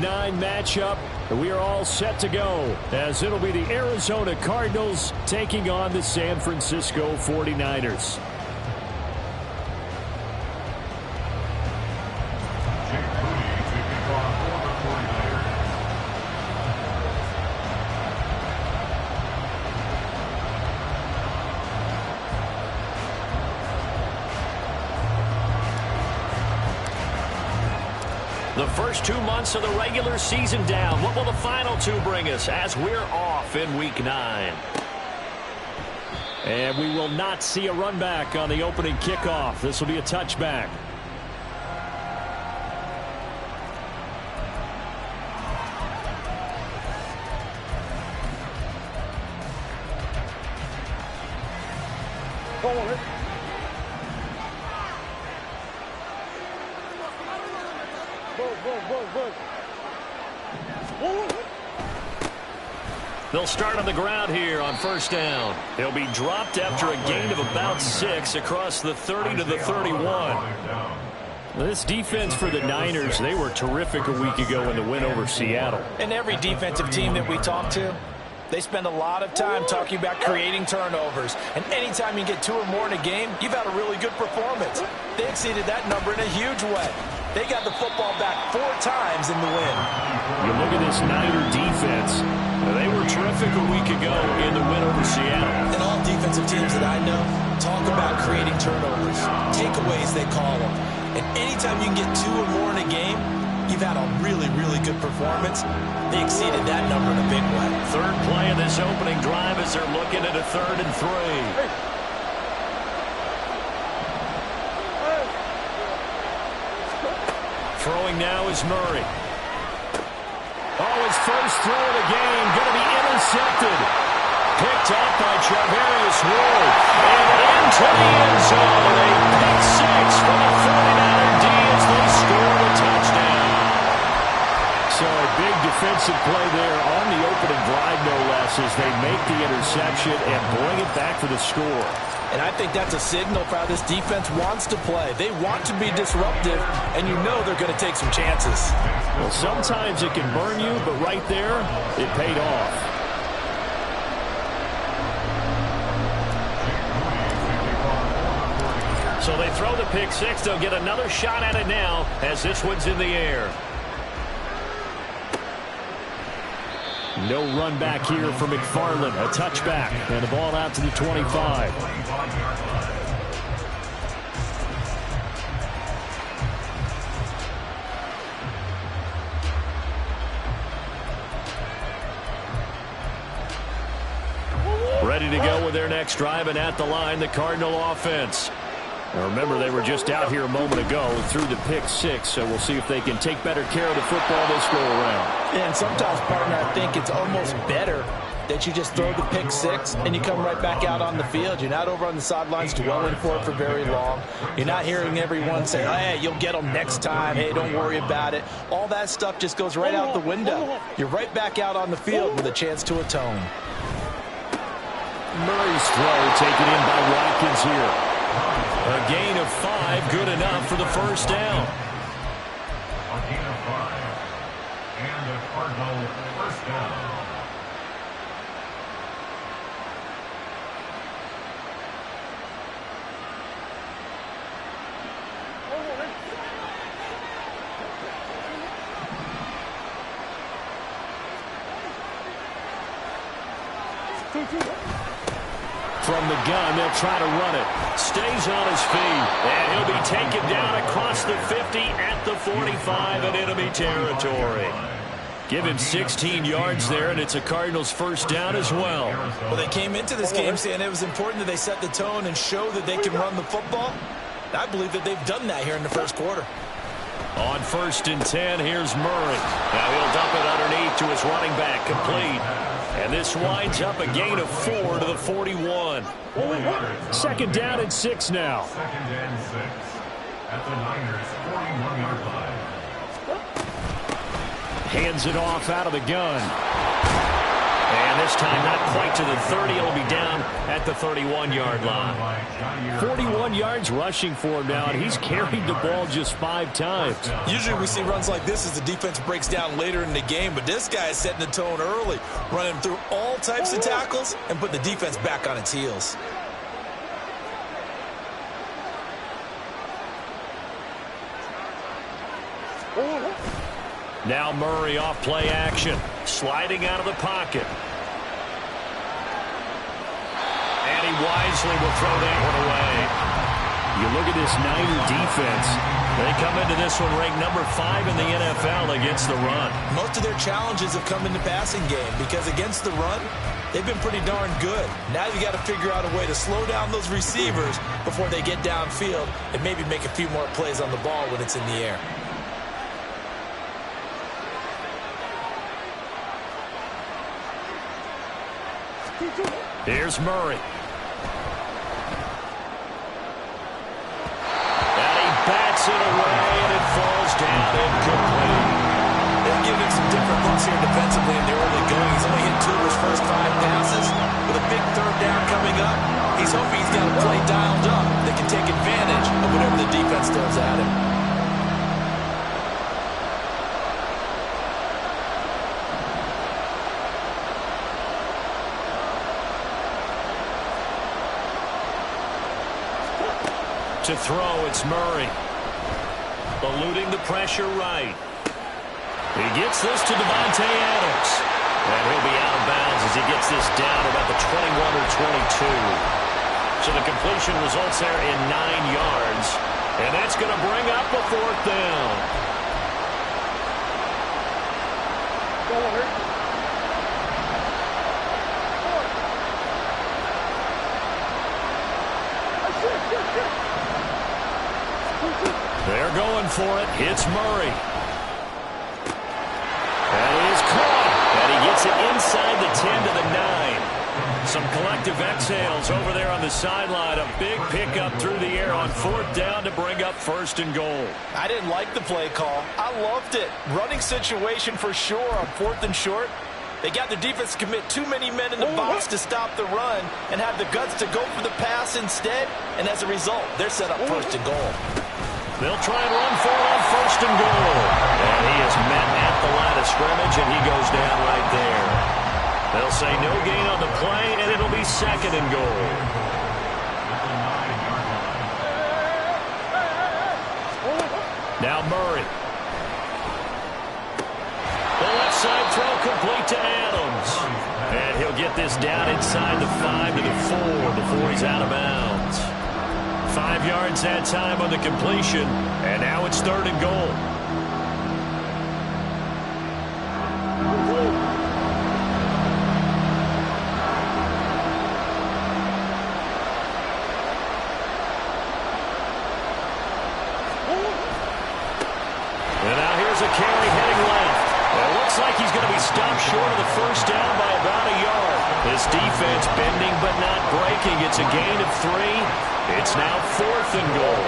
9 matchup. We are all set to go as it'll be the Arizona Cardinals taking on the San Francisco 49ers. The first 2 months of the regular season down. What will the final 2 bring us as we're off in Week 9? And we will not see a run back on the opening kickoff. This will be a touchback. They'll start on the ground here on first down. He'll be dropped after a gain of about 6 across the 30 to the 31. This defense for the Niners, they were terrific a week ago in the win over Seattle. And every defensive team that we talk to, they spend a lot of time talking about creating turnovers. And anytime you get 2 or more in a game, you've had a really good performance. They exceeded that number in a huge way. They got the football back 4 times in the win. You look at this Niner defense. They were terrific a week ago in the win over Seattle. And all defensive teams that I know talk about creating turnovers, takeaways they call them. And anytime you can get 2 or more in a game, you've had a really, really good performance. They exceeded that number in a big way. Third play of this opening drive as they're looking at a 3rd and 3. Throwing now is Murray. Oh, his first throw of the game going to be intercepted. Picked up by Charvarius Ward. And into the end zone. A pick 6 for the 49er D as they score the touchdown. So a big defensive play there on the opening drive, no less, as they make the interception and bring it back for the score. And I think that's a signal for how this defense wants to play. They want to be disruptive, and you know they're going to take some chances. Well, sometimes it can burn you, but right there, it paid off. So they throw the pick 6. They'll get another shot at it now as this one's in the air. No run back here for McFarland. A touchback. And the ball out to the 25. Ready to go with their next drive, and at the line, the Cardinal offense. Now remember, they were just out here a moment ago through the pick 6, so we'll see if they can take better care of the football this go around. And sometimes, partner, I think it's almost better that you just throw the pick 6 and you come right back out on the field. You're not over on the sidelines dwelling for it for very long. You're not hearing everyone say, hey, you'll get them next time. Hey, don't worry about it. All that stuff just goes right out the window. You're right back out on the field with a chance to atone. Murray's throw taken in by Watkins here. A gain of 5, good enough for the first down. A gain of 5, and a Cardinal first down. From the gun, they'll try to run it. Stays on his feet, and he'll be taken down across the 50 at the 45 in enemy territory. Give him 16 yards there, and it's a Cardinals first down as well. Well, they came into this game saying it was important that they set the tone and show that they can run the football. I believe that they've done that here in the first quarter. On 1st and 10, here's Murray. Now he'll dump it underneath to his running back, complete. And this winds up a gain of 4 to the 41. 2nd down and 6 now. 2nd and 6 at the Niners' 41-yard line. Hands it off out of the gun. And this time not quite to the 30. It'll be down at the 31-yard line. 41 yards rushing for him now, and he's carried the ball just 5 times. Usually we see runs like this as the defense breaks down later in the game, but this guy is setting the tone early, running through all types of tackles and putting the defense back on its heels. Now Murray off play action, sliding out of the pocket. And he wisely will throw that one away. You look at this Niner defense. They come into this one ranked number 5 in the NFL against the run. Most of their challenges have come in the passing game because against the run, they've been pretty darn good. Now you got to figure out a way to slow down those receivers before they get downfield and maybe make a few more plays on the ball when it's in the air. Here's Murray. And he bats it away, and it falls down incomplete. They've given him some different looks here defensively in the early going. He's only hit 2 of his first 5 passes. With a big third down coming up, he's hoping he's got a play dialed up that can take advantage of whatever the defense throws at him. To throw, it's Murray. Eluding the pressure right. He gets this to Davante Adams. And he'll be out of bounds as he gets this down about the 21 or 22. So the completion results there in 9 yards. And that's going to bring up a 4th down. They're going for it. It's Murray. That is caught. And he gets it inside the 10 to the 9. Some collective exhales over there on the sideline. A big pickup through the air on 4th down to bring up 1st and goal. I didn't like the play call. I loved it. Running situation for sure on 4th and short. They got the defense to commit too many men in the box to stop the run and have the guts to go for the pass instead. And as a result, they're set up 1st and goal. They'll try and run for it on 1st and goal. And he is met at the line of scrimmage, and he goes down right there. They'll say no gain on the play, and it'll be 2nd and goal. Now Murray. The left side throw complete to Adams. And he'll get this down inside the 5 to the 4 before he's out of bounds. 5 yards that time on the completion, and now it's 3rd and goal. And now here's a carry heading left. It looks like he's going to be stopped short of the 1st down by about a yard. This defense bending but not breaking. It's a gain of 3. It's now 4th and goal.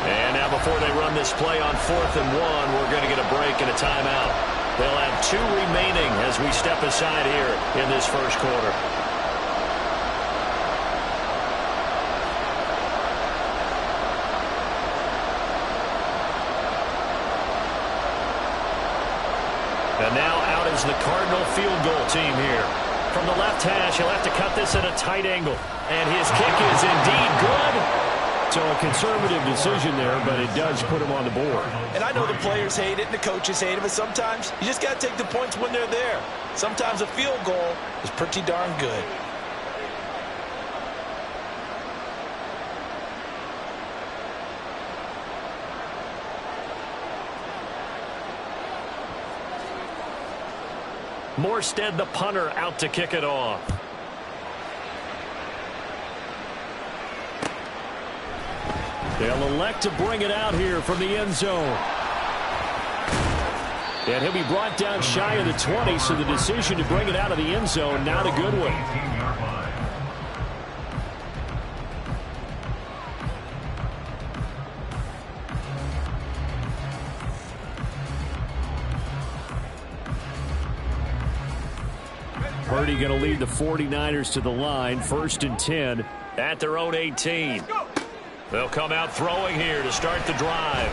And now before they run this play on 4th and 1, we're going to get a break and a timeout. They'll have 2 remaining as we step aside here in this 1st quarter. And now out is the Cardinal field goal team here. From the left hash, he'll have to cut this at a tight angle. And his kick is indeed good. So a conservative decision there, but it does put him on the board. And I know the players hate it and the coaches hate it, but sometimes you just got to take the points when they're there. Sometimes a field goal is pretty darn good. Morstead, the punter, out to kick it off. They'll elect to bring it out here from the end zone. And he'll be brought down shy of the 20, so the decision to bring it out of the end zone, not a good one. 18-yard line. Purdy going to lead the 49ers to the line, 1st and 10. At their own 18. They'll come out throwing here to start the drive.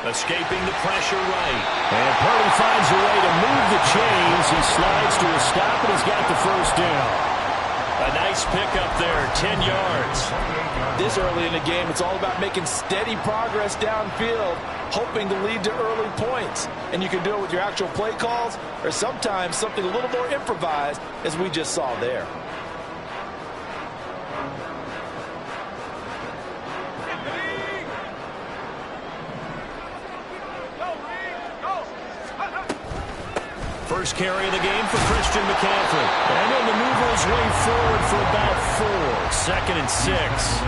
Escaping the pressure right. And Purdy finds a way to move the chains. He slides to a stop, and he's got the first down. A nice pickup there, 10 yards. This early in the game, it's all about making steady progress downfield, hoping to lead to early points. And you can do it with your actual play calls, or sometimes something a little more improvised, as we just saw there. First carry of the game for Christian McCaffrey. And he'll maneuver his way forward for about 4. 2nd and 6.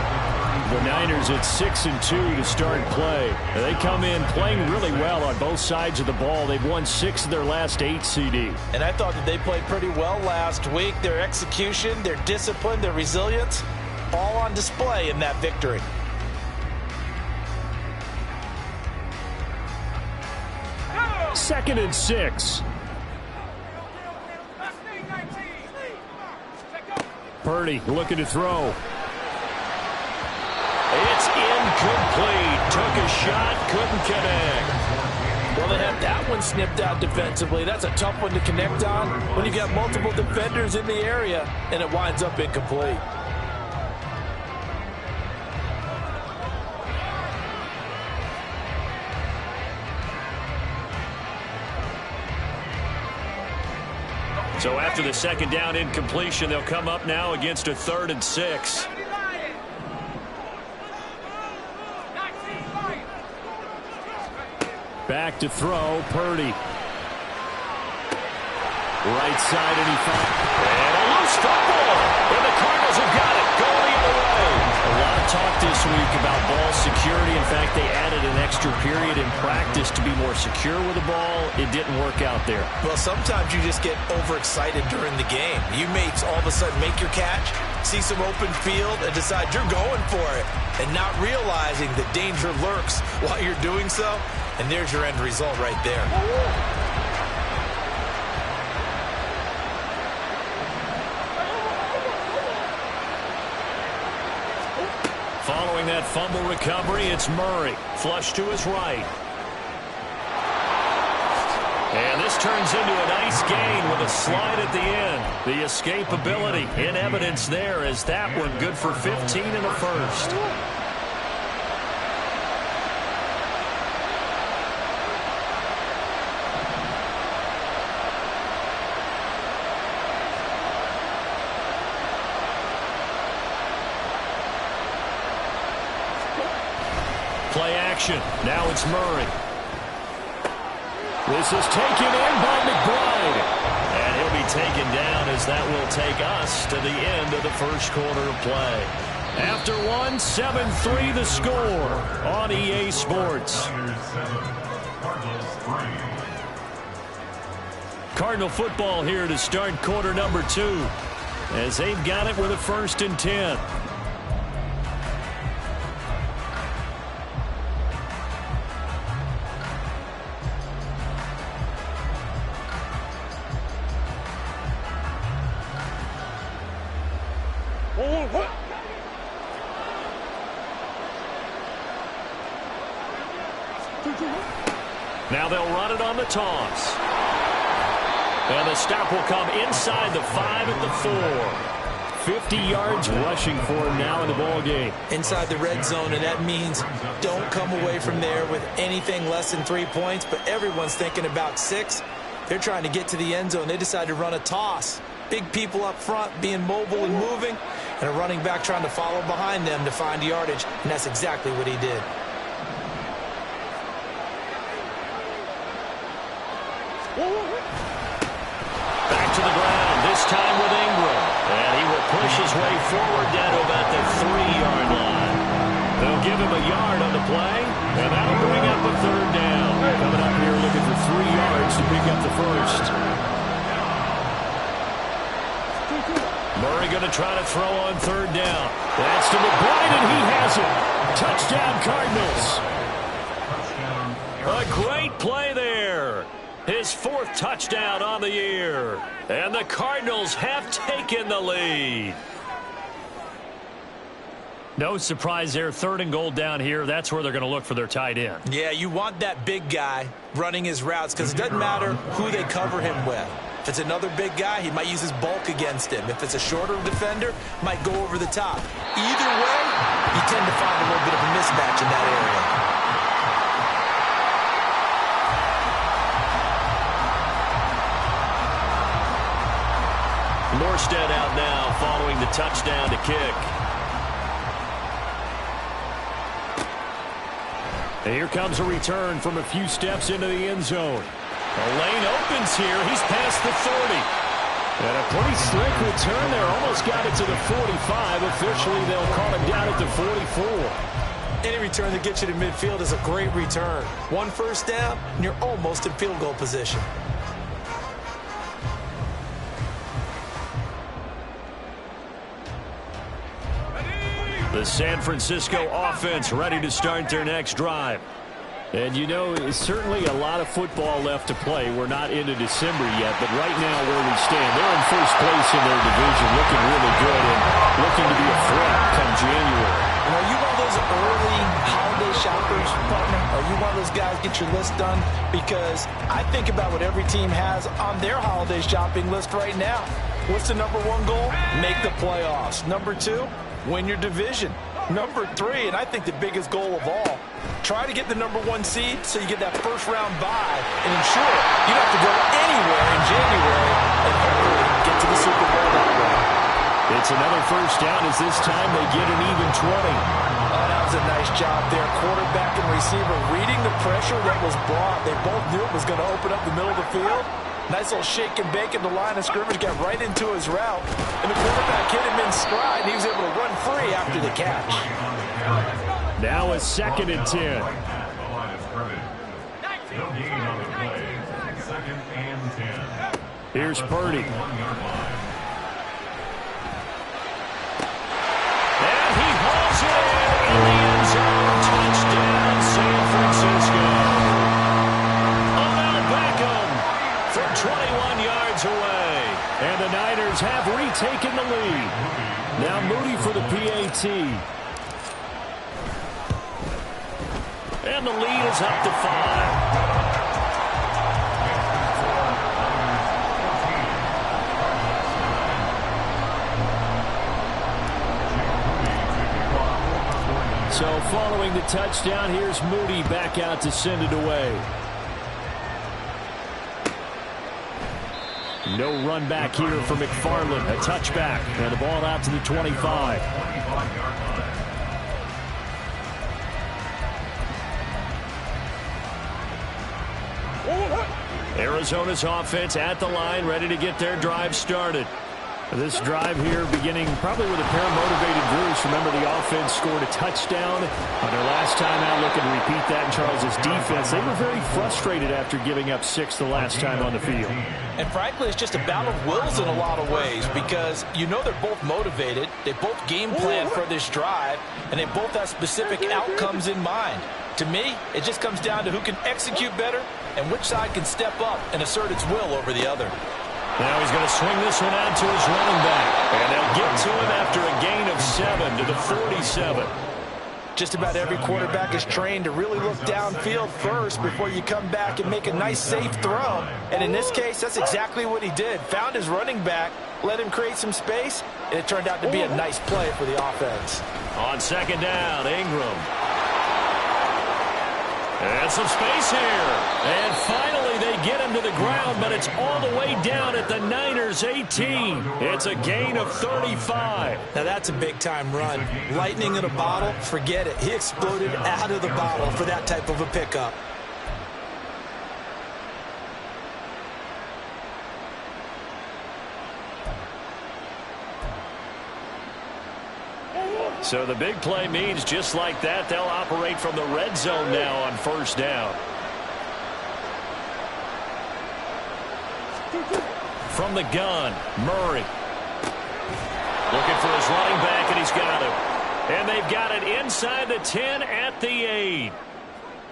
The Niners at 6 and 2 to start play. They come in playing really well on both sides of the ball. They've won 6 of their last 8 CD. And I thought that they played pretty well last week. Their execution, their discipline, their resilience, all on display in that victory. Second and 6. Purdy looking to throw. It's incomplete. Took a shot, couldn't connect. Well, they had that one snipped out defensively. That's a tough one to connect on when you've got multiple defenders in the area, and it winds up incomplete. So after the second down incompletion, they'll come up now against a 3rd and 6. Back to throw, Purdy. Right side, and he finds. And a loose football. And the Cardinals have got it. Going the other way. A lot of talk this week about ball security. In fact, they added an extra period in practice to be more secure with the ball. It didn't work out there. Well, sometimes you just get overexcited during the game. You may all of a sudden make your catch, see some open field, and decide you're going for it, and not realizing the danger lurks while you're doing so. And there's your end result right there. Following that fumble recovery, it's Murray. Flush to his right. And this turns into a nice gain with a slide at the end. The escapability in evidence there as that one good for 15 in the first. Play action. Now it's Murray. This is taken in by McBride. And he'll be taken down as that will take us to the end of the first quarter of play. After one, 7-3 the score on EA Sports. Cardinal football here to start quarter number 2 as they've got it with a 1st and 10. Now they'll run it on the toss. And the stop will come inside the 5 at the 4. 50 yards rushing for him now in the ball game. Inside the red zone, and that means don't come away from there with anything less than 3 points, but everyone's thinking about 6. They're trying to get to the end zone. They decide to run a toss. Big people up front being mobile and moving, and a running back trying to follow behind them to find yardage, and that's exactly what he did. Back to the ground, this time with Ingram. And he will push his way forward down to about the 3-yard line. They'll give him a yard on the play, and that'll bring up a 3rd down. Coming up here looking for 3 yards to pick up the first. Murray going to try to throw on 3rd down. That's to McBride, and he has it. Touchdown, Cardinals. A great play there. His 4th touchdown on the year. And the Cardinals have taken the lead. No surprise there. 3rd and goal down here. That's where they're going to look for their tight end. Yeah, you want that big guy running his routes because it doesn't matter who they cover him with. If it's another big guy, he might use his bulk against him. If it's a shorter defender, might go over the top. Either way, you tend to find a little bit of a mismatch in that area. Morstead out now following the touchdown to kick. And here comes a return from a few steps into the end zone. The lane opens here. He's past the 30. And a pretty slick return there. Almost got it to the 45. Officially, they'll call it down at the 44. Any return that gets you to midfield is a great return. 1 first down, and you're almost in field goal position. The San Francisco offense ready to start their next drive. And you know, it's certainly a lot of football left to play. We're not into December yet, but right now where we stand, they're in first place in their division, looking really good and looking to be a threat come January. And are you one of those early holiday shoppers, partner? Are you one of those guys get your list done? Because I think about what every team has on their holiday shopping list right now. What's the number 1 goal? Make the playoffs. Number 2, win your division. Number 3, and I think the biggest goal of all, try to get the number 1 seed so you get that first-round bye and ensure you don't have to go anywhere in January and hopefully get to the Super Bowl that way. It's another first down as this time they get an even 20. Oh, that was a nice job there. Quarterback and receiver reading the pressure that was brought. They both knew it was going to open up the middle of the field. Nice little shake and bake in the line of scrimmage, got right into his route. And the quarterback hit him in stride, and he was able to run free after the catch. Now a 2nd and 10. Here's Purdy. And he hauls it in the end zone. Touchdown, San Francisco. From 21 yards away. And the Niners have retaken the lead. Now Moody for the PAT. And the lead is up to 5. So following the touchdown, here's Moody back out to send it away. No run back here for McFarland. A touchback. And the ball out to the 25. Arizona's offense at the line, ready to get their drive started. This drive here beginning probably with a pair of motivated Bruce. Remember, the offense scored a touchdown on their last time out. Looking to repeat that in Charles' defense. They were very frustrated after giving up 6 the last time on the field. And frankly, it's just a battle of wills in a lot of ways because you know they're both motivated. They both game plan for this drive, and they both have specific outcomes in mind. To me, it just comes down to who can execute better and which side can step up and assert its will over the other. Now he's going to swing this one out to his running back. And they'll get to him after a gain of 7 to the 47. Just about every quarterback is trained to really look downfield first before you come back and make a nice, safe throw. And in this case, that's exactly what he did. Found his running back, let him create some space, and it turned out to be a nice play for the offense. On 2nd down, Ingram. And some space here. And finally they get him to the ground, but it's all the way down at the Niners' 18. It's a gain of 35. Now that's a big-time run. Lightning in a bottle, forget it. He exploded out of the bottle for that type of a pickup. So the big play means just like that, they'll operate from the red zone now on 1st down. From the gun, Murray. Looking for his running back, and he's got it. And they've got it inside the 10 at the 8.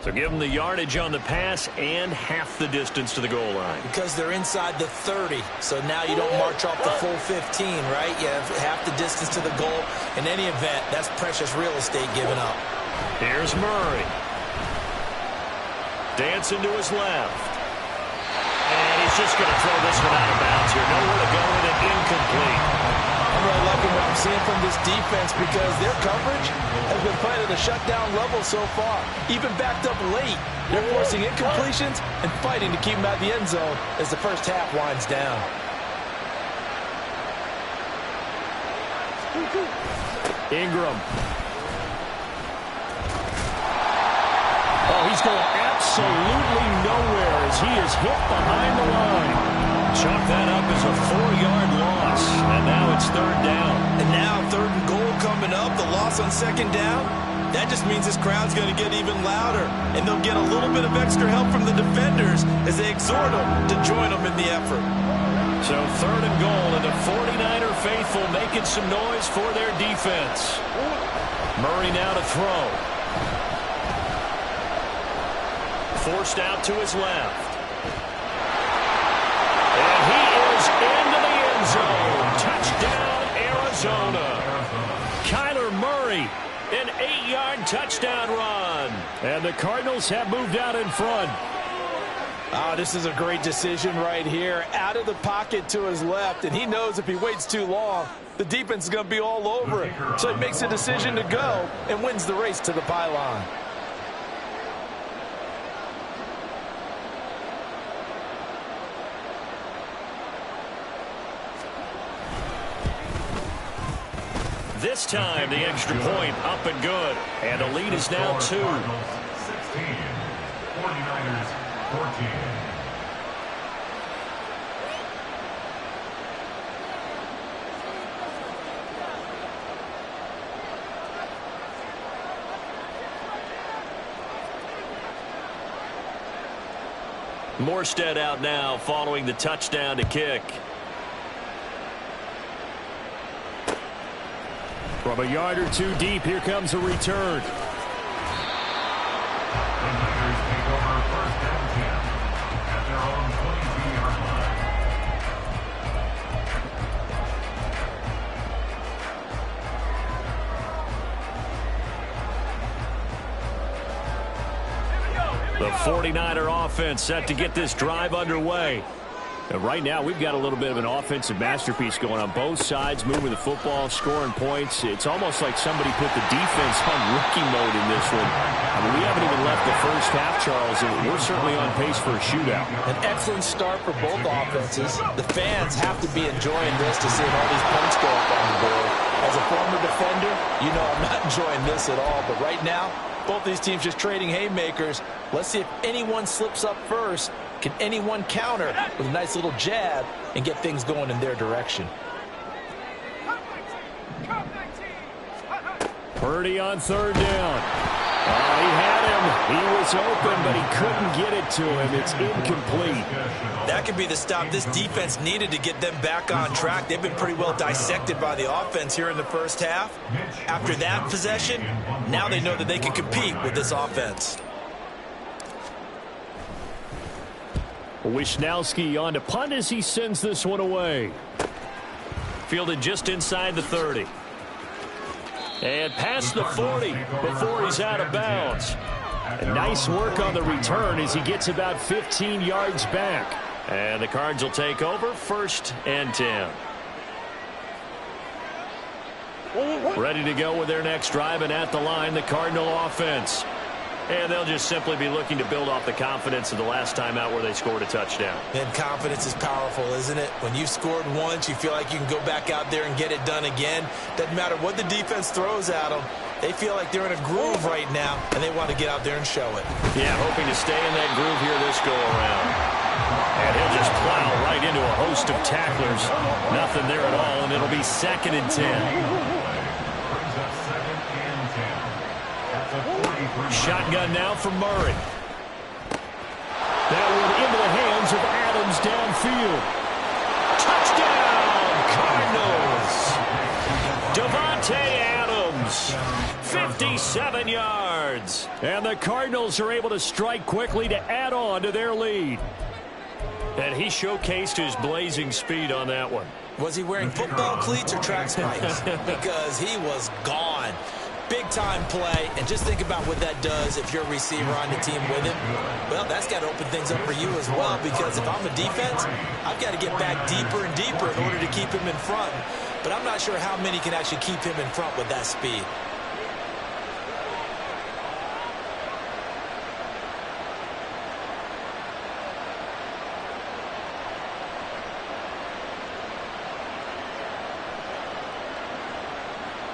So give them the yardage on the pass and half the distance to the goal line. Because they're inside the 30, so now you don't march off the full 15, right? You have half the distance to the goal. In any event, that's precious real estate given up. Here's Murray. Dancing to his left. And he's just going to throw this one out of bounds here. Nowhere to go with it, incomplete. I'm really liking what I'm seeing from this defense because their coverage has been playing at a shutdown level so far. Even backed up late, they're forcing incompletions and fighting to keep them out of the end zone as the first half winds down. Ingram. Oh, he's going absolutely nowhere as he is hit behind the line. Chalk that up as a 4-yard loss, and now it's third down. And now third and goal coming up, the loss on second down. That just means this crowd's going to get even louder, and they'll get a little bit of extra help from the defenders as they exhort them to join them in the effort. So third and goal, and the 49er faithful making some noise for their defense. Murray now to throw. Forced out to his left. And he is into the end zone. Touchdown, Arizona. Kyler Murray, an 8-yard touchdown run. And the Cardinals have moved out in front. Oh, this is a great decision right here. Out of the pocket to his left, and he knows if he waits too long, the defense is going to be all over it. So he makes a decision to go and wins the race to the pylon. This time, the extra point up and good. And the lead is now 2. 16, 49ers 14. Morstead out now following the touchdown to kick. From a yard or two deep, here comes a return. The Niners take over first and 10 at their own 22-yard line. The 49er offense set to get this drive underway. And right now, we've got a little bit of an offensive masterpiece going on both sides, moving the football, scoring points. It's almost like somebody put the defense on rookie mode in this one. I mean, we haven't even left the first half, Charles, and we're certainly on pace for a shootout. An excellent start for both offenses. The fans have to be enjoying this to see all these points go up on the board. As a former defender, you know I'm not enjoying this at all. But right now, both these teams just trading haymakers. Let's see if anyone slips up first. Can anyone counter with a nice little jab and get things going in their direction? Purdy on third down. He had him. He was open, but he couldn't get it to him. It's incomplete. That could be the stop this defense needed to get them back on track. They've been pretty well dissected by the offense here in the first half. After that possession, now they know that they can compete with this offense. Wisnowski on to punt as he sends this one away. Fielded just inside the 30. And past the 40 before he's out of bounds. And nice work on the return as he gets about 15 yards back. And the Cards will take over first and 10. Ready to go with their next drive, and at the line, the Cardinal offense. And they'll just simply be looking to build off the confidence of the last time out where they scored a touchdown. And confidence is powerful, isn't it? When you've scored once, you feel like you can go back out there and get it done again. Doesn't matter what the defense throws at them. They feel like they're in a groove right now, and they want to get out there and show it. Yeah, hoping to stay in that groove here this go-around. And he'll just plow right into a host of tacklers. Nothing there at all, and it'll be 2nd and 10. Shotgun now for Murray. That one into the hands of Adams downfield. Touchdown, Cardinals. Davante Adams, 57 yards. And the Cardinals are able to strike quickly to add on to their lead. And he showcased his blazing speed on that one. Was he wearing football cleats or track spikes? Because he was gone. Big-time play, and just think about what that does if you're a receiver on the team with him. Well, that's got to open things up for you as well, because if I'm a defense, I've got to get back deeper and deeper in order to keep him in front. But I'm not sure how many can actually keep him in front with that speed.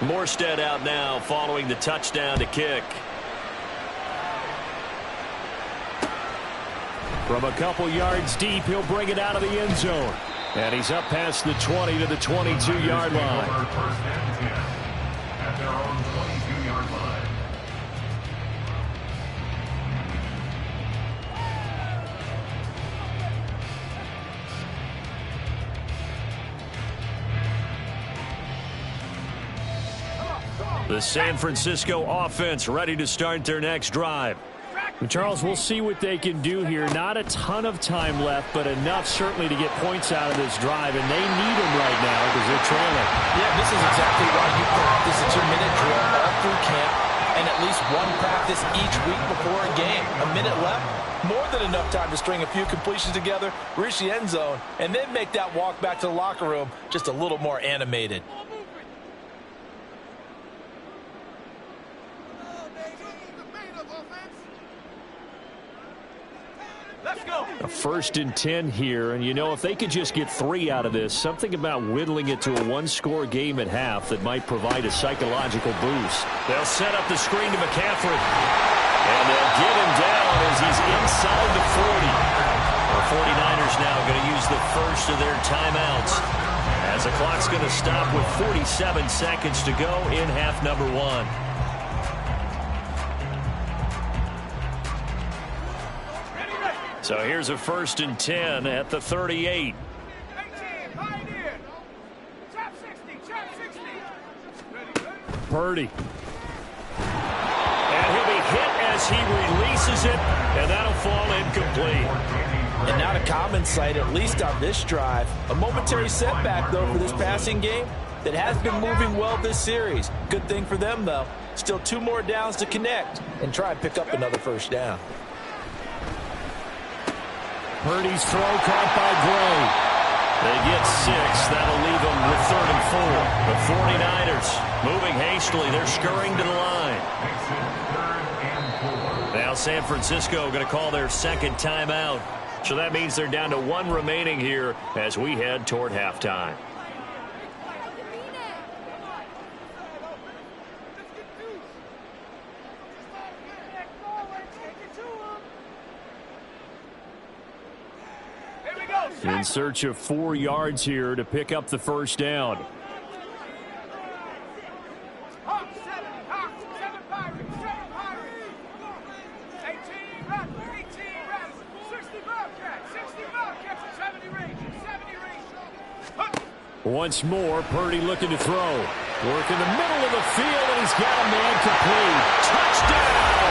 Morstead out now following the touchdown to kick. From a couple yards deep, he'll bring it out of the end zone. And he's up past the 20 to the 22-yard line. First and 10 at their own 22-yard line. The San Francisco offense ready to start their next drive. Charles, we'll see what they can do here. Not a ton of time left, but enough certainly to get points out of this drive, and they need them right now because they're trailing. Yeah, this is exactly why you practice a 2-minute drill all through camp and at least one practice each week before a game. A minute left, more than enough time to string a few completions together, reach the end zone, and then make that walk back to the locker room just a little more animated. A 1st and 10 here, and you know, if they could just get 3 out of this, something about whittling it to a one-score game at half that might provide a psychological boost. They'll set up the screen to McCaffrey. And they'll get him down as he's inside the 40. The 49ers now going to use the first of their timeouts, as the clock's going to stop with 47 seconds to go in half number 1. So here's a 1st and 10 at the 38. Purdy. And he'll be hit as he releases it, and that'll fall incomplete. And not a common sight, at least on this drive. A momentary setback, though, for this passing game that has been moving well this series. Good thing for them, though. Still 2 more downs to connect and try and pick up another first down. Purdy's throw caught by Gray. They get 6. That'll leave them with 3rd and 4. The 49ers moving hastily. They're scurrying to the line. Now San Francisco going to call their 2nd timeout. So that means they're down to 1 remaining here as we head toward halftime. In search of 4 yards here to pick up the first down. Once more, Purdy looking to throw. Work in the middle of the field, and he's got a man complete. Touchdown!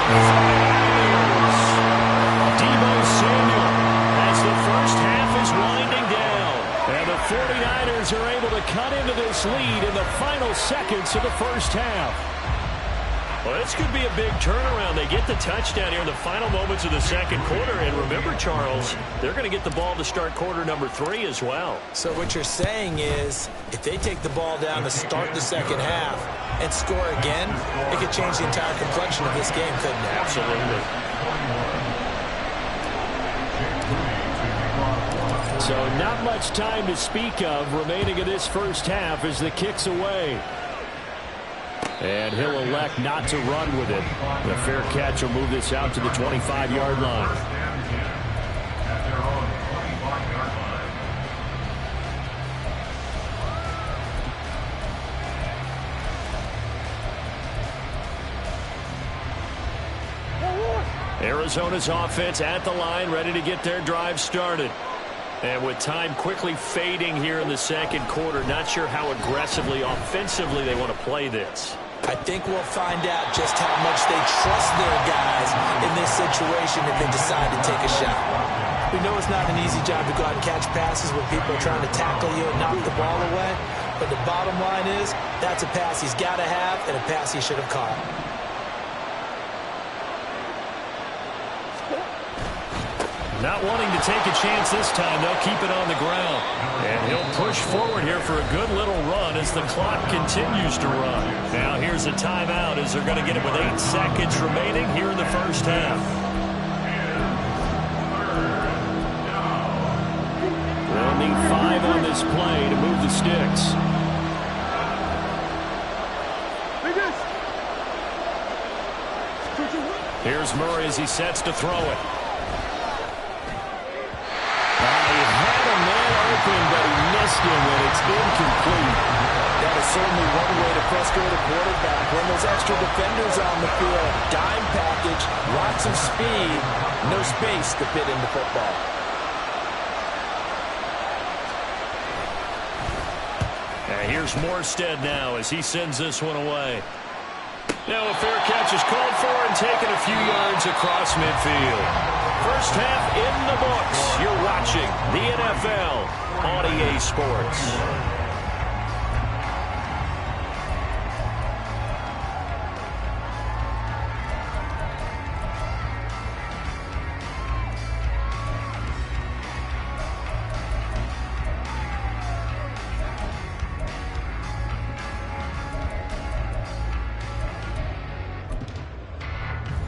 Deebo Samuel, as the first half is winding down. And the 49ers are able to cut into this lead in the final seconds of the first half. Well, this could be a big turnaround. They get the touchdown here in the final moments of the second quarter. And remember, Charles, they're going to get the ball to start quarter number 3 as well. So what you're saying is, if they take the ball down to start the second half and score again, it could change the entire complexion of this game, couldn't it? Absolutely. So not much time to speak of remaining in this first half as the kick's away. And he'll elect not to run with it. The fair catch will move this out to the 25-yard line. Arizona's offense at the line, ready to get their drive started. And with time quickly fading here in the second quarter, not sure how aggressively, offensively they want to play this. I think we'll find out just how much they trust their guys in this situation if they decide to take a shot. We know it's not an easy job to go out and catch passes when people are trying to tackle you and knock the ball away. But the bottom line is, that's a pass he's got to have and a pass he should have caught. Not wanting to take a chance this time, they'll keep it on the ground. And he'll push forward here for a good little run as the clock continues to run. Now here's a timeout as they're going to get it with 8 seconds remaining here in the first half. They'll need 5 on this play to move the sticks. Here's Murray as he sets to throw it. But he missed him, and it's incomplete. That is certainly one way to frustrate a quarterback. When there's extra defenders on the field, dime package, lots of speed, no space to fit into football. And here's Morstead now as he sends this one away. Now a fair catch is called for and taken a few yards across midfield. First half in the books. You're watching the NFL on EA Sports.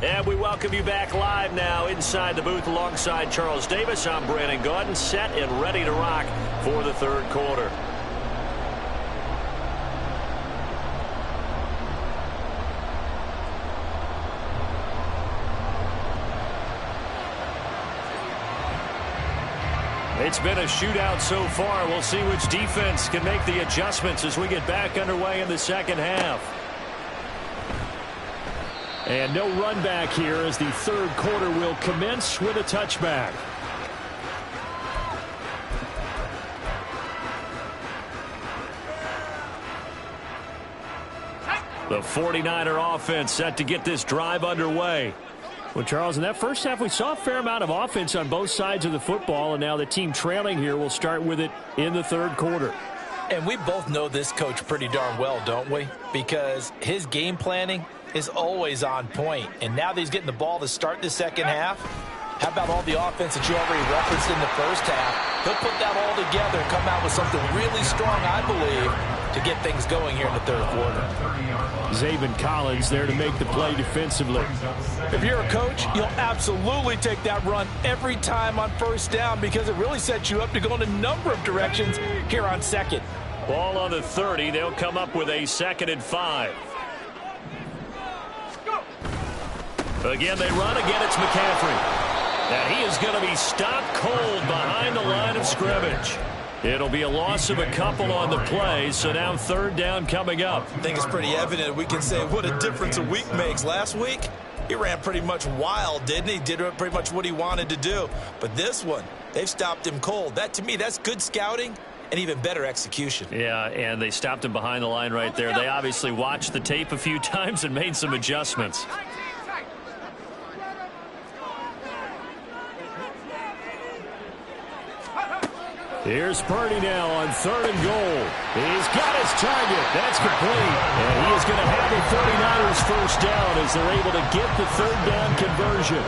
And we welcome you back live now inside the booth alongside Charles Davis. I'm Brandon Gaudin, set and ready to rock for the third quarter. It's been a shootout so far. We'll see which defense can make the adjustments as we get back underway in the second half. And no run back here as the third quarter will commence with a touchback. The 49er offense set to get this drive underway. Well, Charles, in that first half, we saw a fair amount of offense on both sides of the football, and now the team trailing here will start with it in the third quarter. And we both know this coach pretty darn well, don't we? Because his game planning is always on point. And now that he's getting the ball to start the second half, how about all the offense that you already referenced in the first half? He'll put that all together and come out with something really strong, I believe, to get things going here in the third quarter. Zaven Collins there to make the play defensively. If you're a coach, you'll absolutely take that run every time on first down because it really sets you up to go in a number of directions here on second. Ball on the 30. They'll come up with a 2nd and 5. Again, they run. Again, it's McCaffrey. And he is going to be stopped cold behind the line of scrimmage. It'll be a loss of a couple on the play, so now third down coming up. I think it's pretty evident we can say what a difference a week makes. Last week, he ran pretty much wild, didn't he? Did pretty much what he wanted to do. But this one, they've stopped him cold. That, to me, that's good scouting and even better execution. Yeah, and they stopped him behind the line right there. They obviously watched the tape a few times and made some adjustments. Here's Purdy now on 3rd and goal. He's got his target. That's complete. And he is going to have the 49ers first down as they're able to get the third down conversion.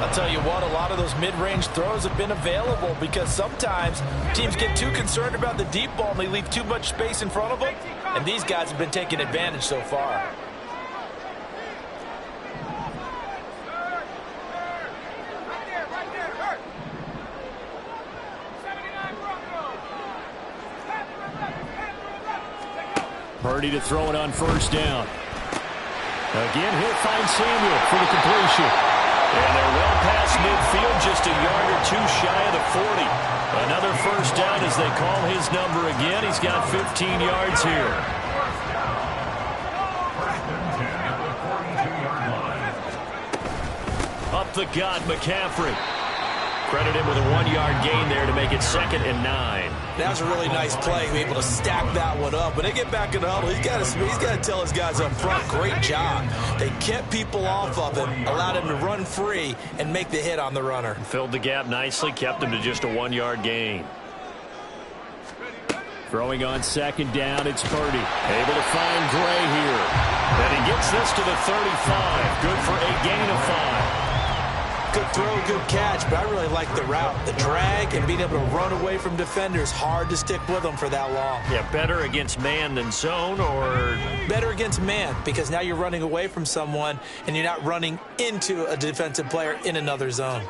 I'll tell you what, a lot of those mid-range throws have been available because sometimes teams get too concerned about the deep ball and they leave too much space in front of them. And these guys have been taking advantage so far. Purdy to throw it on first down. Again, he'll find Samuel for the completion. And they're well past midfield, just a yard or two shy of the 40. Another first down as they call his number again. He's got 15 yards here. Up the gut, McCaffrey. Credit him with a 1-yard gain there to make it 2nd and 9. That was a really nice play, be able to stack that one up. When they get back in the huddle, he's got to tell his guys up front, great job. They kept people off of him, allowed him to run free, and make the hit on the runner. Filled the gap nicely, kept him to just a 1-yard gain. Throwing on 2nd down, it's Purdy. Able to find Gray here. And he gets this to the 35. Good for a gain of 5. Good throw, good catch, but I really like the route. The drag and being able to run away from defenders, hard to stick with them for that long. Yeah, better against man than zone, or? Better against man, because now you're running away from someone and you're not running into a defensive player in another zone.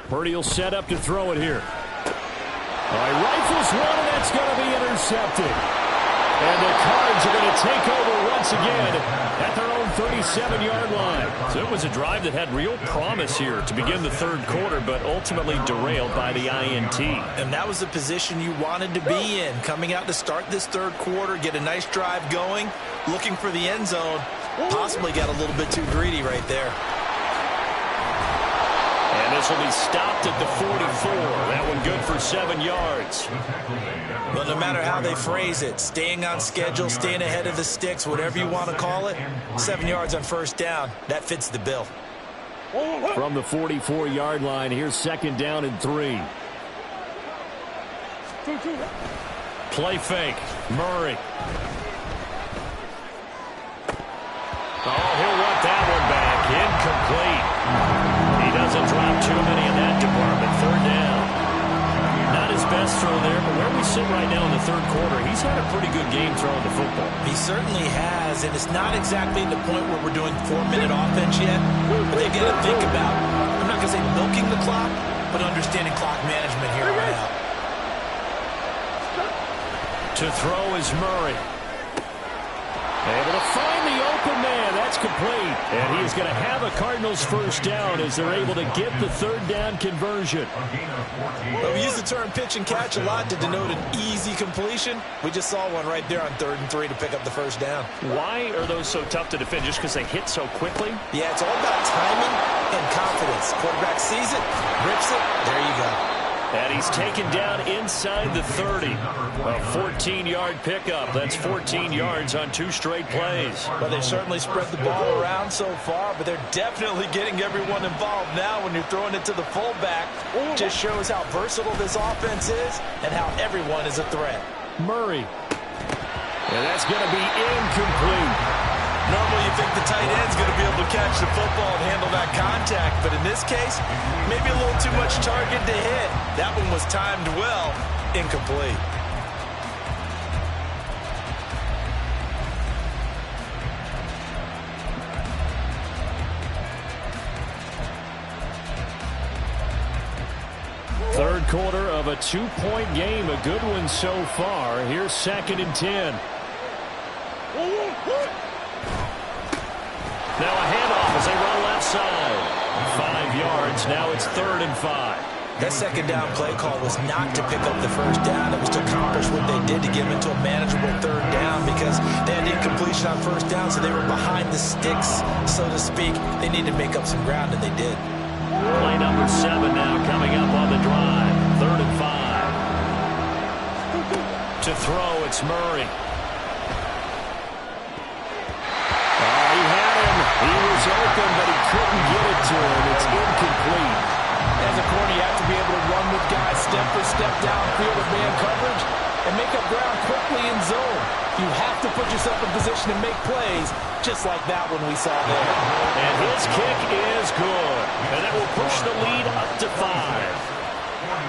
Purdy will set up to throw it here. All right, rifles one, and that's going to be intercepted. And the Cards are going to take over once again at their own 37-yard line. So it was a drive that had real promise here to begin the 3rd quarter, but ultimately derailed by the INT. And that was the position you wanted to be in, coming out to start this 3rd quarter, get a nice drive going, looking for the end zone. Possibly got a little bit too greedy right there. And this will be stopped at the 44. That one good for 7 yards. Well, no matter how they phrase it, staying on schedule, staying ahead of the sticks, whatever you want to call it, 7 yards on 1st down, that fits the bill. From the 44-yard line, here's 2nd down and 3. Play fake. Murray. Oh, he'll want that one back. Incomplete. He doesn't drop too many in that department. 3rd down. Not his best throw there, but where we sit right now in the 3rd quarter, he's had a pretty good game throwing the football. He certainly has, and it's not exactly the point where we're doing 4-minute offense yet, but they've got to think about, I'm not going to say milking the clock, but understanding clock management here on out. To throw is Murray. Able to find the open man. That's complete. And he is going to have a Cardinals 1st down as they're able to get the 3rd down conversion. Well, we use the term pitch and catch a lot to denote an easy completion. We just saw one right there on 3rd and 3 to pick up the 1st down. Why are those so tough to defend? Just because they hit so quickly? Yeah, it's all about timing and confidence. Quarterback sees it, rips it, there you go. And he's taken down inside the 30. A 14-yard pickup. That's 14 yards on 2 straight plays. Well, they've certainly spread the ball around so far, but they're definitely getting everyone involved now when you're throwing it to the fullback. Just shows how versatile this offense is and how everyone is a threat. Murray. And that's going to be incomplete. Normally you think the tight end's going to be able to catch the football and handle that contact, but in this case, maybe a little too much target to hit. That one was timed well, incomplete. Third quarter of a 2-point game, a good one so far. Here's 2nd and 10. Now a handoff as they run left side. 5 yards. Now it's 3rd and 5. That 2nd down play call was not to pick up the 1st down. It was to accomplish what they did to get them into a manageable 3rd down because they had incompletion on 1st down, so they were behind the sticks, so to speak. They needed to make up some ground, and they did. Play number 7 now coming up on the drive. 3rd and 5. To throw, it's Murray. He was open, but he couldn't get it to him. It's incomplete. As a corner, you have to be able to run with guys step for step downfield of man coverage and make up ground quickly in zone. You have to put yourself in position to make plays, just like that one we saw there. And his kick is good. And that will push the lead up to 5.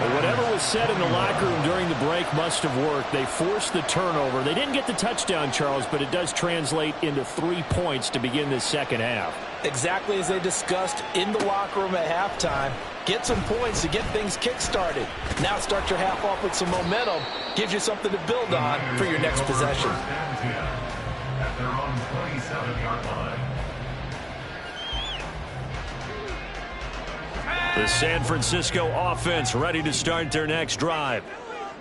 Well, whatever was said in the locker room during the break must have worked. They forced the turnover. They didn't get the touchdown, Charles, but it does translate into 3 points to begin this 2nd half. Exactly as they discussed in the locker room at halftime. Get some points to get things kick-started. Now start your half off with some momentum. Gives you something to build on for your next possession. At their own 27-yard line. The San Francisco offense ready to start their next drive.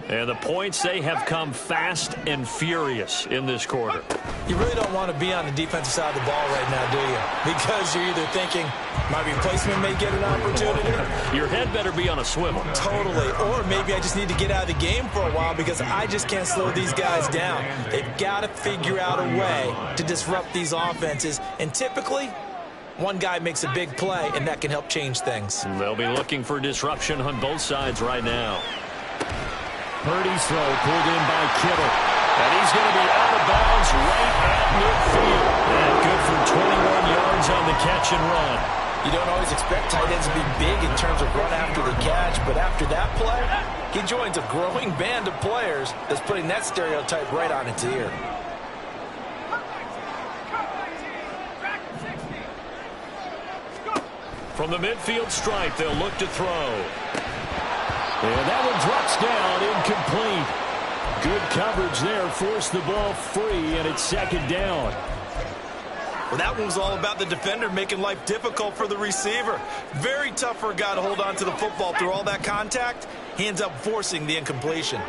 And the points, they have come fast and furious in this quarter. You really don't want to be on the defensive side of the ball right now, do you? Because you're either thinking, my replacement may get an opportunity. Your head better be on a swivel. Totally. Or maybe I just need to get out of the game for a while because I just can't slow these guys down. They've got to figure out a way to disrupt these offenses. And typically, one guy makes a big play, and that can help change things. They'll be looking for disruption on both sides right now. Purdy's throw pulled in by Kittle. And he's going to be out of bounds right at midfield. And good for 21 yards on the catch and run. You don't always expect tight ends to be big in terms of run after the catch, but after that play, he joins a growing band of players that's putting that stereotype right on its ear. From the midfield stripe, they'll look to throw. And that one drops down, incomplete. Good coverage there, forced the ball free, and it's second down. Well, that one was all about the defender making life difficult for the receiver. Very tough for a guy to hold on to the football through all that contact. He ends up forcing the incompletion.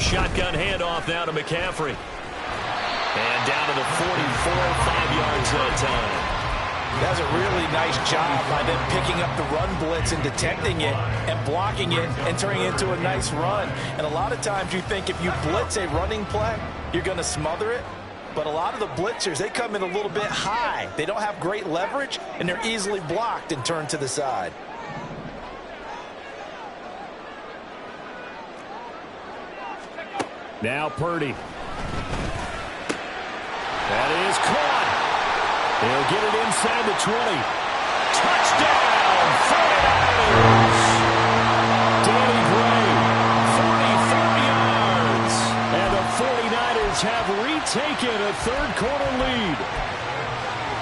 Shotgun handoff now to McCaffrey. And down to the 44, 5 yards that time. That's a really nice job by them picking up the run blitz and detecting it and blocking it and turning it into a nice run. And a lot of times you think if you blitz a running play, you're going to smother it. But a lot of the blitzers, they come in a little bit high. They don't have great leverage, and they're easily blocked and turned to the side. Now Purdy. That is caught. They'll get it inside the 20. Touchdown, 49ers! Danny Gray, 44 yards. And the 49ers have retaken a third-quarter lead.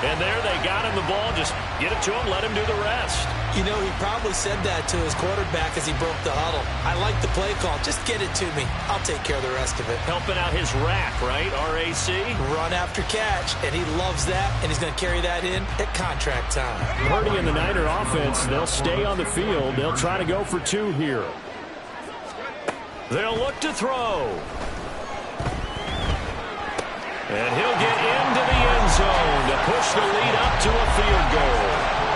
And there they got him the ball. Just get it to him, let him do the rest. You know, he probably said that to his quarterback as he broke the huddle. I like the play call. Just get it to me. I'll take care of the rest of it. Helping out his rack, right? RAC. Run after catch, and he loves that, and he's going to carry that in at contract time. Purdy and the Niner offense, they'll stay on the field. They'll try to go for two here. They'll look to throw. And he'll get into the end zone to push the lead up to a field goal.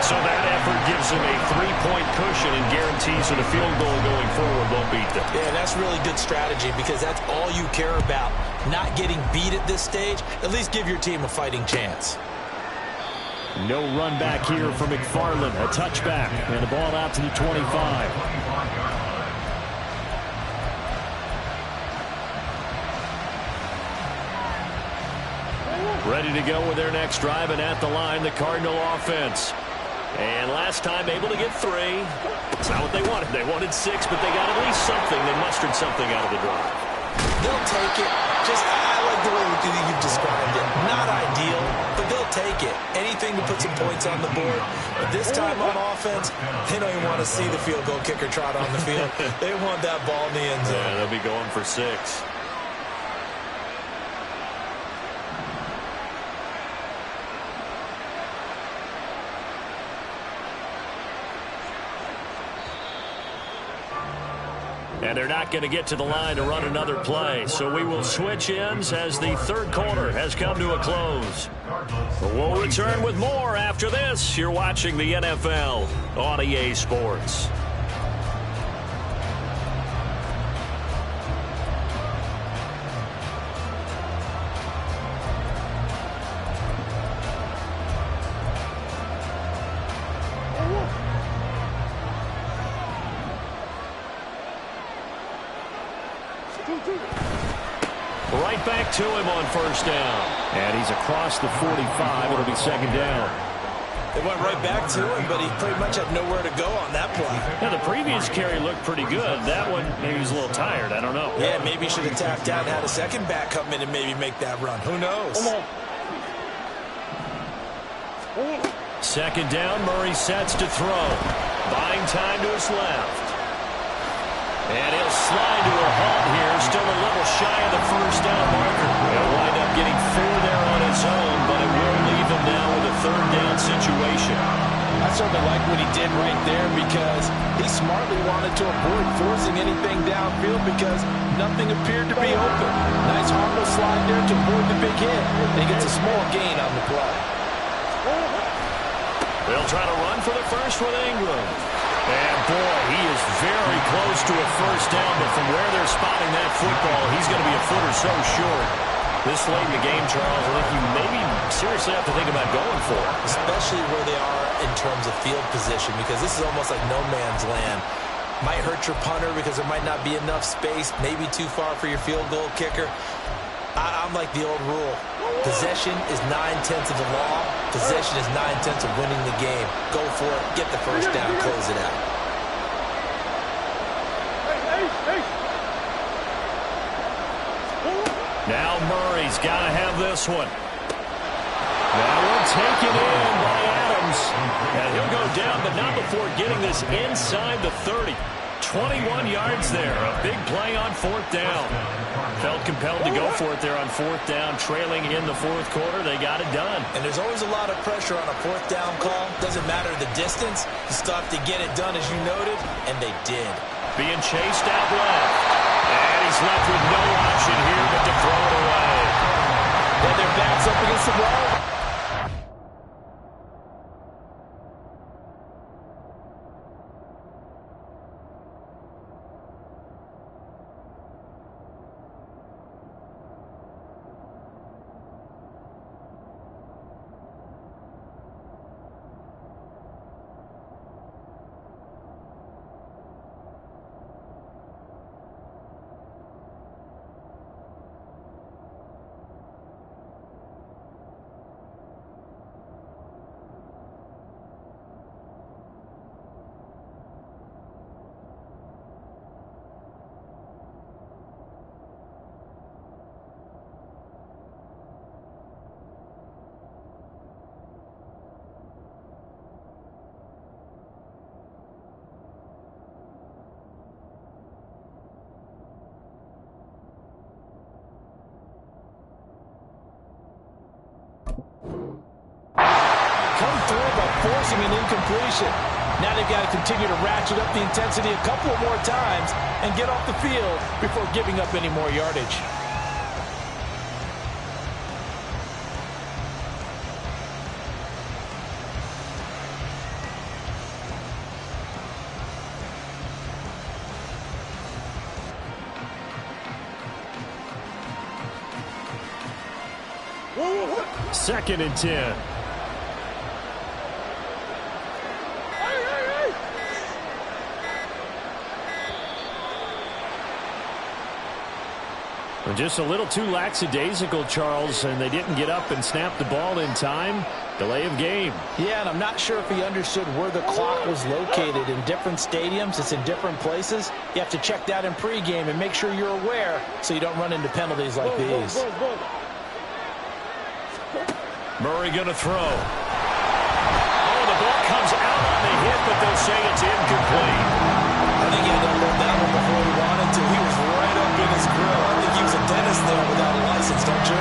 So that effort gives him a 3-point cushion and guarantees that a field goal going forward won't beat them. Yeah, that's really good strategy because that's all you care about. Not getting beat at this stage. At least give your team a fighting chance. No run back here for McFarland. A touchback. And the ball out to the 25. Ready to go with their next drive, and at the line, the Cardinal offense. And last time, able to get 3. It's not what they wanted. They wanted 6, but they got at least something. They mustered something out of the drive. They'll take it. I like the way you've described it. Not ideal, but they'll take it. Anything to put some points on the board. But this time on offense, they don't even want to see the field goal kicker trot on the field. They want that ball in the end zone. Yeah, they'll be going for 6. And they're not going to get to the line to run another play. So we will switch ends as the third quarter has come to a close. But we'll return with more after this. You're watching the NFL on EA Sports. Right back to him on first down. And he's across the 45. It'll be second down. They went right back to him, but he pretty much had nowhere to go on that play. Yeah, the previous carry looked pretty good. That one, maybe he's a little tired. I don't know. Yeah, maybe he should have tapped out and had a second back come in and maybe make that run. Who knows? Second down, Murray sets to throw. Buying time to his left. And he'll slide to a halt here. Still a little shy of the first down marker. He'll wind up getting 4 there on his own, but it will leave him now with a third down situation. I certainly like what he did right there because he smartly wanted to avoid forcing anything downfield because nothing appeared to be open. Nice harmless slide there to avoid the big hit. And he gets a small gain on the play. They'll try to run for the first with Ingram. And, boy, he is very close to a first down, but from where they're spotting that football, he's going to be a foot or so short. This late in the game, Charles, I think you maybe seriously have to think about going for it. Especially where they are in terms of field position, because this is almost like no man's land. Might hurt your punter because there might not be enough space, maybe too far for your field goal kicker. I'm like the old rule. Possession is 9/10 of the law. Possession is 9/10 of winning the game. Go for it. Get the first down. Close it out. Now Murray's got to have this one. Now we'll take it in by Adams. And he'll go down, but not before getting this inside the 30. 21 yards there. A big play on fourth down. Felt compelled to go for it there on fourth down. Trailing in the fourth quarter, they got it done. And there's always a lot of pressure on a fourth down call. Doesn't matter the distance. You still have to get it done, as you noted, and they did. Being chased out left. And he's left with no option here but to throw it away. And their backs up against the wall. Forcing an incompletion. Now they've got to continue to ratchet up the intensity a couple of more times and get off the field before giving up any more yardage. Second and 10. Just a little too lackadaisical, Charles, and they didn't get up and snap the ball in time. Delay of game. Yeah, and I'm not sure if he understood where the clock was located. In different stadiums, it's in different places. You have to check that in pregame and make sure you're aware so you don't run into penalties like these. Murray going to throw. Oh, the ball comes out on the hit, but they'll say it's incomplete. I think he had to unload that one before he wanted to. He was right up in his grill. I think he was a dentist there without a license, don't you?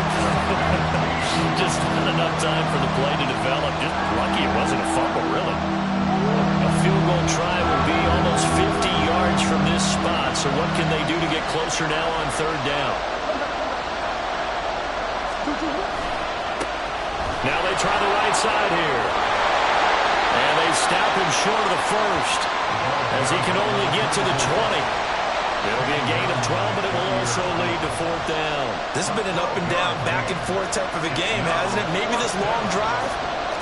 Just not enough time for the play to develop. Just lucky it wasn't a fumble, really. A field goal try will be almost 50 yards from this spot, so what can they do to get closer now on third down? Now they try the right side here. And they stop him short of the first, as he can only get to the 20. It'll be a gain of 12, but it will also lead to fourth down. This has been an up and down, back and forth type of a game, hasn't it? Maybe this long drive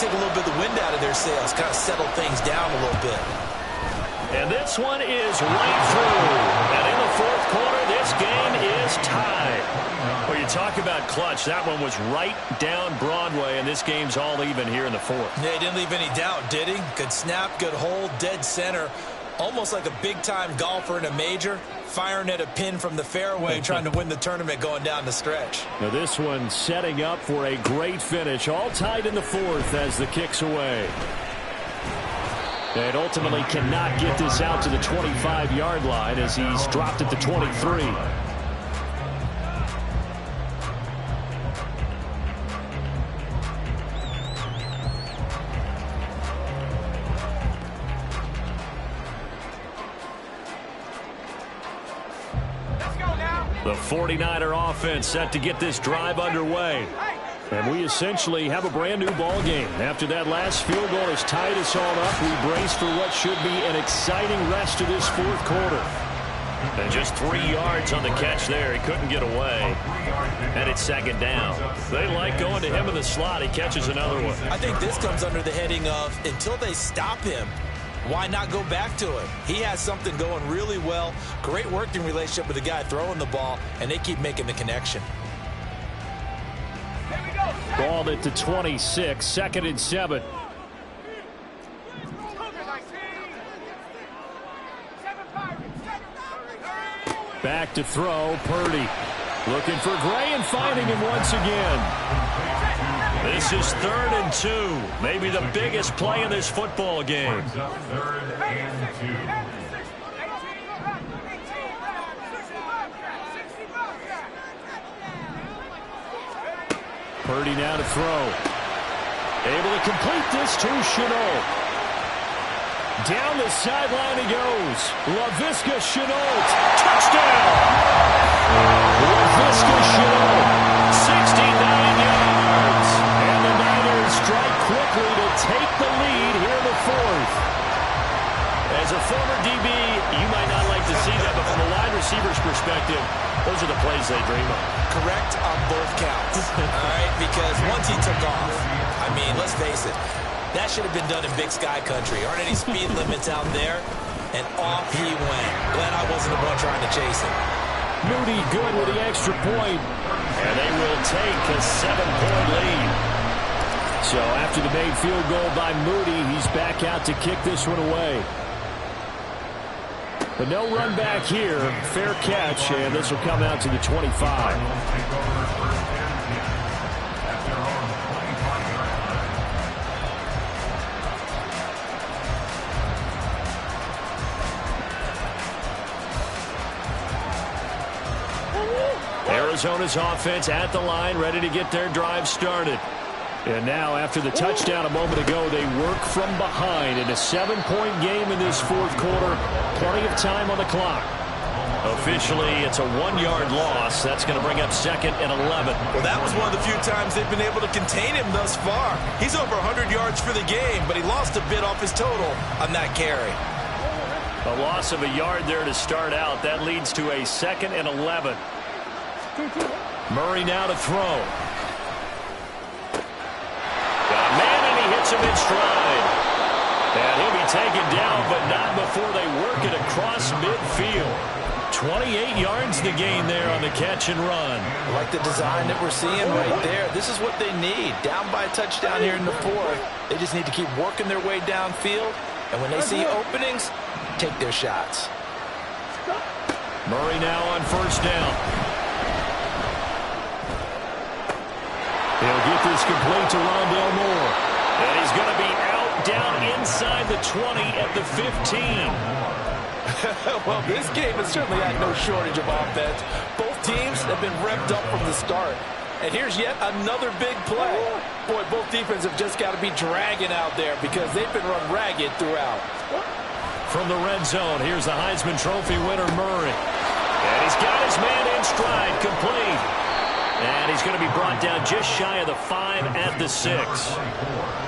take a little bit of the wind out of their sails, kind of settle things down a little bit. And this one is right through. And in the fourth quarter, this game is tied. Well, you talk about clutch. That one was right down Broadway, and this game's all even here in the fourth. Yeah, he didn't leave any doubt, did he? Good snap, good hold, dead center. Almost like a big-time golfer in a major, firing at a pin from the fairway, trying to win the tournament going down the stretch. Now this one setting up for a great finish. All tied in the fourth as the kick's away. And ultimately cannot get this out to the 25-yard line as he's dropped at the 23. The 49er offense set to get this drive underway. And we essentially have a brand new ball game. After that last field goal has tied us all up, we brace for what should be an exciting rest of this fourth quarter. And just 3 yards on the catch there. He couldn't get away. And it's second down. They like going to him in the slot. He catches another one. I think this comes under the heading of until they stop him, why not go back to him? He has something going really well. Great working relationship with the guy throwing the ball, and they keep making the connection. Ball at the 26, 2nd and 7. Back to throw, Purdy. Looking for Gray and finding him once again. This is 3rd and 2. Maybe the biggest play in this football game. 3rd and 2. Purdy now to throw. Able to complete this to Chenault. Down the sideline he goes. Laviska Chenault. Touchdown! Laviska Chenault. 69 yards. And the Niners strike quickly to take the lead here in the 4th. As a former DB, you might not like to see that, but from a wide receiver's perspective, those are the plays they dream of. Correct on both counts. All right, because once he took off, I mean, let's face it, that should have been done in Big Sky Country. Aren't any speed limits out there? And off he went. Glad I wasn't the one trying to chase him. Moody good with the extra point. And they will take a 7-point lead. So after the made field goal by Moody, he's back out to kick this one away. But no run back here. Fair catch, and this will come out to the 25. Arizona's offense at the line, ready to get their drive started. And now, after the touchdown a moment ago, they work from behind in a 7-point game in this fourth quarter. Plenty of time on the clock. Officially, it's a 1-yard loss. That's going to bring up 2nd and 11. Well, that was one of the few times they've been able to contain him thus far. He's over 100 yards for the game, but he lost a bit off his total on that carry. A loss of a yard there to start out. That leads to a 2nd and 11. Murray now to throw. Got a man, and he hits him in stride. And he'll be taken down, but not before they work it across midfield. 28 yards to gain there on the catch and run. I like the design that we're seeing right there. This is what they need. Down by a touchdown here in the 4th. They just need to keep working their way downfield. And when they see openings, take their shots. Murray now on 1st down. He'll get this complete to Rondale Moore. And he's going to be out down inside the 20 at the 15. Well, this game has certainly had no shortage of offense. Both teams have been revved up from the start. And here's yet another big play. Boy, both defenses have just got to be dragging out there because they've been run ragged throughout. From the red zone, here's the Heisman Trophy winner, Murray. And he's got his man in stride, complete. And he's going to be brought down just shy of the 5 at the 6.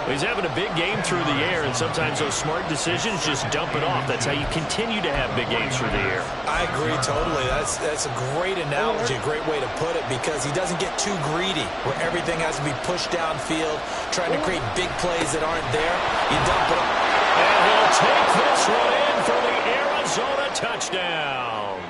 He's having a big game through the air, and sometimes those smart decisions just dump it off. That's how you continue to have big games through the air. I agree totally. That's a great analogy, a great way to put it, because he doesn't get too greedy where everything has to be pushed downfield, trying to create big plays that aren't there. You dump it off. And he'll take this one in for the Arizona touchdown.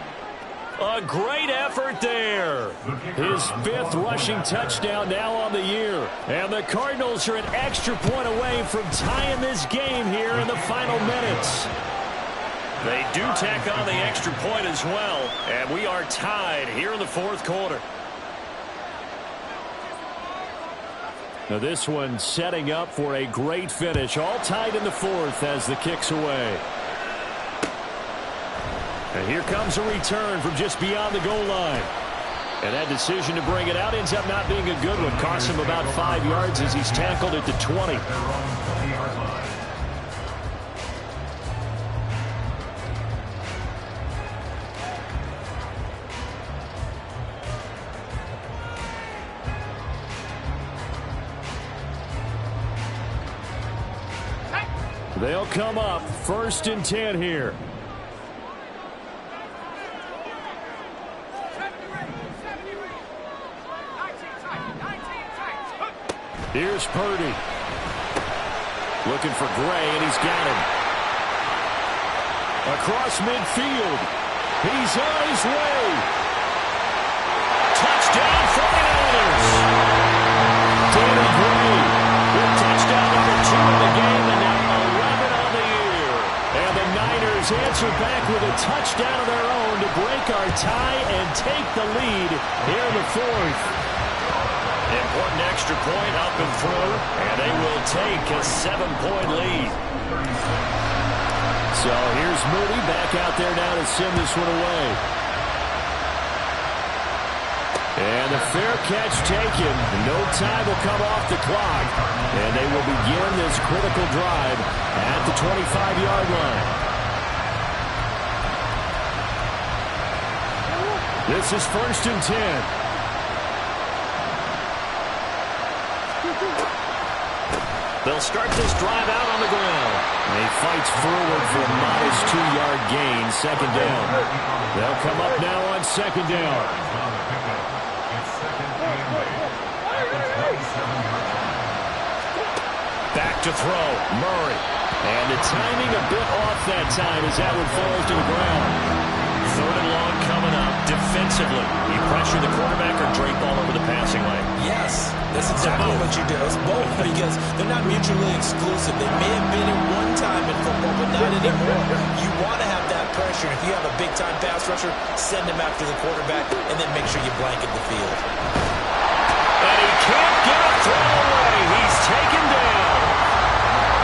A great effort there. His 5th rushing touchdown now on the year. And the Cardinals are an extra point away from tying this game here in the final minutes. They do tack on the extra point as well. And we are tied here in the 4th quarter. Now this one setting up for a great finish. All tied in the 4th as the kick's away. And here comes a return from just beyond the goal line. And that decision to bring it out ends up not being a good one. Costs him about 5 yards as he's tackled at the 20. They'll come up 1st and 10 here. Here's Purdy. Looking for Gray, and he's got him. Across midfield. He's on his way. Touchdown 49ers. Danny Gray with touchdown number 2 in the game, and now 11 on the year. And the Niners answer back with a touchdown of their own to break our tie and take the lead here in the 4th. Important extra point up and through, and they will take a 7-point lead. So here's Moody back out there now to send this one away. And the fair catch taken. No time will come off the clock. And they will begin this critical drive at the 25-yard line. This is 1st and 10. They'll start this drive out on the ground. And he fights forward for a modest 2-yard gain, 2nd down. They'll come up now on 2nd down. Back to throw, Murray. And the timing a bit off that time as that one falls to the ground. 3rd and long coming up. Defensively, you pressure the quarterback or drape all over the passing lane? Yes, that's exactly what you do. It's both, because they're not mutually exclusive. They may have been at one time in football, but not anymore. You want to have that pressure. If you have a big-time pass rusher, send him after the quarterback, and then make sure you blanket the field. And he can't get a throw away. He's taken down.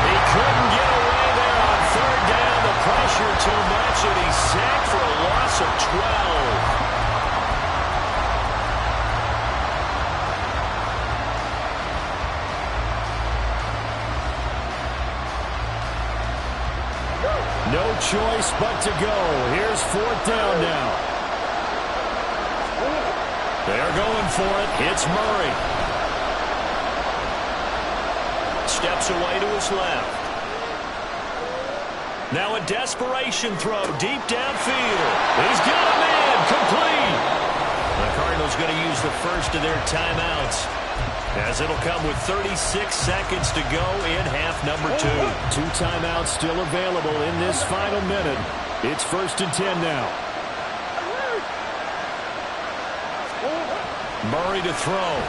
He couldn't get away there on 3rd down. The pressure too much, and he's sacked for a loss of 12. No choice but to go. Here's 4th down now. They're going for it. It's Murray. Steps away to his left. Now a desperation throw deep downfield. He's got a man. Complete. The Cardinals going to use the first of their timeouts, as it'll come with 36 seconds to go in half number 2. 2 timeouts still available in this final minute. It's 1st and 10 now. Murray to throw.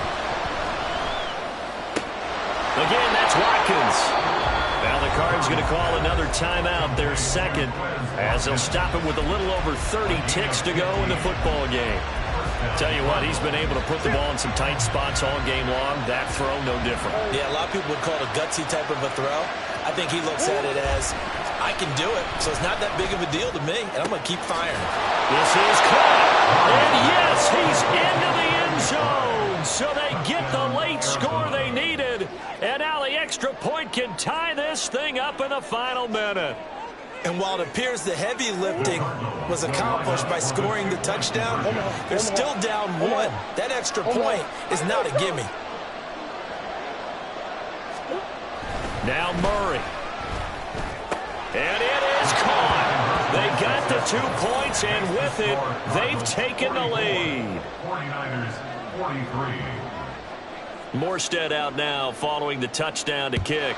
Again, that's Watkins. Now the Cards going to call another timeout, their 2nd, as they'll stop it with a little over 30 ticks to go in the football game. Tell you what, he's been able to put the ball in some tight spots all game long. That throw, no different. Yeah, a lot of people would call it a gutsy type of a throw. I think he looks at it as, I can do it, so it's not that big of a deal to me, and I'm going to keep firing. This is caught, and yes, he's into the end zone, so they get the late score they needed, and now the extra point can tie this thing up in the final minute. And while it appears the heavy lifting was accomplished by scoring the touchdown, they're still down 1. That extra point is not a gimme. Now Murray. And it is caught. They got the 2 points, and with it, they've taken the lead. 49ers 43. Morstead out now following the touchdown to kick.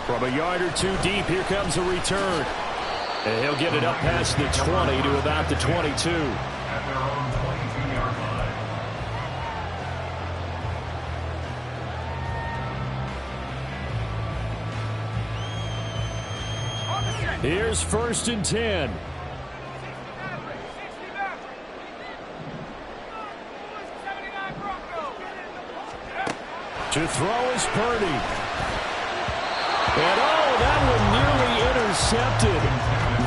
From a yard or 2 deep, here comes a return. And he'll get it up past the 20 to about the 22. At their own 22-yard line. Here's 1st and 10. To throw is Purdy. And that one nearly intercepted.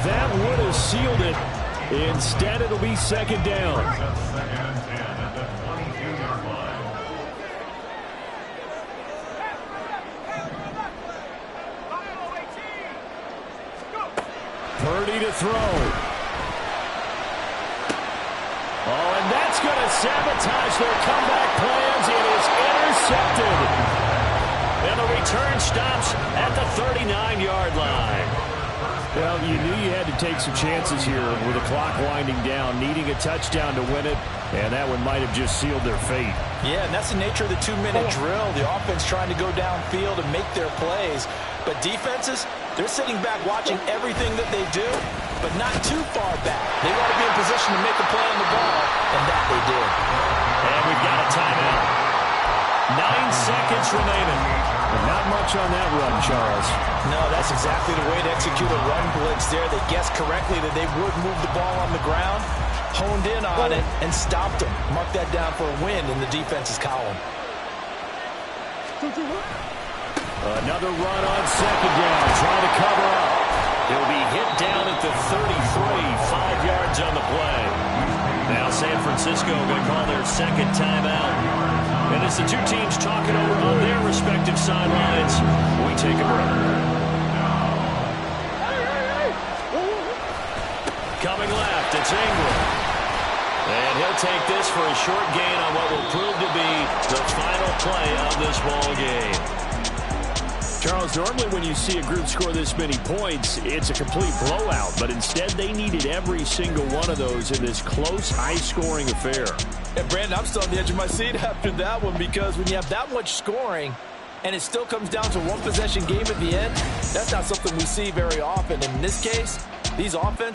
That would have sealed it. Instead, it'll be 2nd down. 2nd and 10 at the 22-yard line. Purdy to throw. Oh, and that's going to sabotage their comeback plans. It is intercepted. 9-yard line. Well, you knew you had to take some chances here with the clock winding down, needing a touchdown to win it, and that one might have just sealed their fate. Yeah, and that's the nature of the 2-minute drill. The offense trying to go downfield and make their plays. But defenses, they're sitting back watching everything that they do, but not too far back. They want to be in position to make a play on the ball, and that they did. And we've got a timeout. 9 seconds remaining. And not much on that run, Charles. No, that's exactly the way to execute a run blitz there. They guessed correctly that they would move the ball on the ground, honed in on it, and stopped them. Mark that down for a win in the defense's column. Another run on second down, trying to cover up. He'll be hit down at the 33, 5 yards on the play. Now San Francisco going to call their second timeout. And as the two teams talk it over on their respective sidelines, we take a break. Coming left, it's Ingram. And he'll take this for a short gain on what will prove to be the final play of this ball game. Charles, normally when you see a group score this many points, it's a complete blowout. But instead, they needed every single one of those in this close, high-scoring affair. And Brandon, I'm still on the edge of my seat after that one, because when you have that much scoring and it still comes down to one possession game at the end, that's not something we see very often. In this case, these offenses